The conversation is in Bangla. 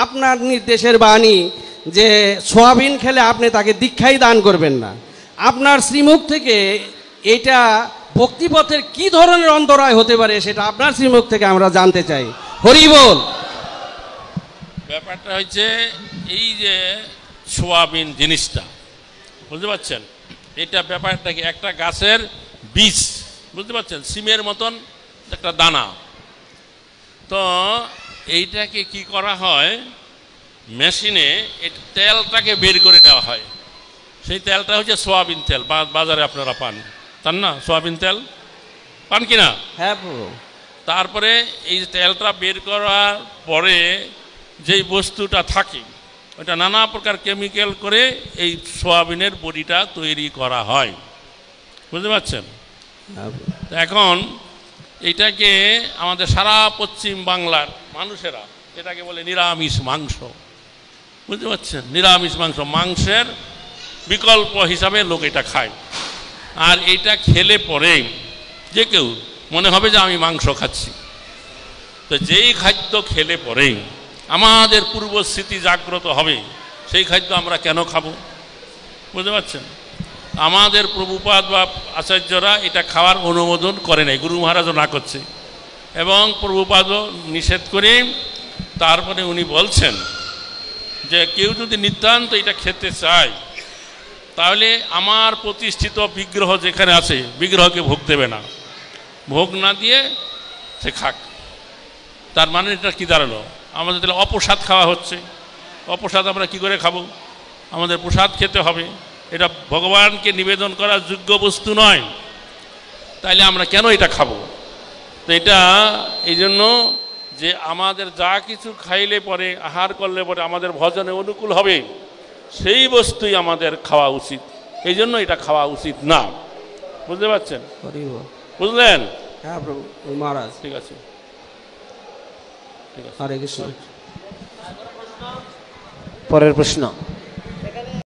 আপনার নির্দেশের বাণী যে সোয়াবিন খেলে আপনি তাকে দীক্ষাই দান করবেন না। আপনার শ্রীমুখ থেকে এটা ভক্তিপথের কি ধরনের অন্তরায় হতে পারে সেটা আপনার শ্রীমুখ থেকে আমরা জানতে চাই। হরি বল। ব্যাপারটা হচ্ছে এই যে সোয়াবিন জিনিসটা, বুঝতে পারছেন, এটা ব্যাপারটা কি একটা গাছের বীজ, বুঝতে পারছেন, সিমের মতন একটা দানা। তো এইটাকে কি করা হয়, মেশিনে তেলটাকে বের করে দেওয়া হয়। সেই তেলটা হচ্ছে সোয়াবিন তেল, বাজারে আপনারা পান, তার না সোয়াবিন তেল পান কিনা? হ্যাঁ। তারপরে এই তেলটা বের করার পরে যেই বস্তুটা থাকে ওটা নানা প্রকার কেমিক্যাল করে এই সোয়াবিনের বড়িটা তৈরি করা হয়, বুঝতে পারছেন। এখন এইটাকে আমাদের সারা পশ্চিম বাংলার মানুষেরা এটাকে বলে নিরামিষ মাংস, বুঝতে পারছেন, নিরামিষ মাংস, মাংসের বিকল্প হিসাবে লোক এটা খায়। আর এইটা খেলে পরে যে কেউ মনে হবে যে আমি মাংস খাচ্ছি। তো যেই খাদ্য খেলে পরে আমাদের পূর্ব স্মৃতি জাগ্রত হবে, সেই খাদ্য আমরা কেন খাবো, বুঝতে পারছেন। আমাদের প্রভুপাদ বা আচার্যরা এটা খাওয়ার অনুমোদন করে নাই, গুরু মহারাজও না করছে, এবং প্রভুপাদও নিষেধ করে তারপরে উনি বলছেন যে কেউ যদি নিতান্ত এটা খেতে চায় তাহলে আমার প্রতিষ্ঠিত বিগ্রহ যেখানে আছে বিগ্রহকে ভোগ দেবে না, ভোগ না দিয়ে সে খাক। তার মানে এটা কী দাঁড়ালো, আমাদের তাহলে অপ্রসাদ খাওয়া হচ্ছে। অপ্রসাদ আমরা কি করে খাবো, আমাদের প্রসাদ খেতে হবে, এটা ভগবানকে নিবেদন করার যোগ্য বস্তু নয়, তাইলে আমরা কেন এটা খাবো? তো এটা এই জন্য যে আমাদের যা কিছু খাইলে পরে, আহার করলে পরে আমাদের ভজনে অনুকূল হবে সেই বস্তুই আমাদের খাওয়া উচিত, এই জন্য এটা খাওয়া উচিত না, বুঝতে পারছেন? বুঝলেন? হ্যাঁ প্রভু মহারাজ। ঠিক আছে, ঠিক আছে। হরে কৃষ্ণ। পরের প্রশ্ন।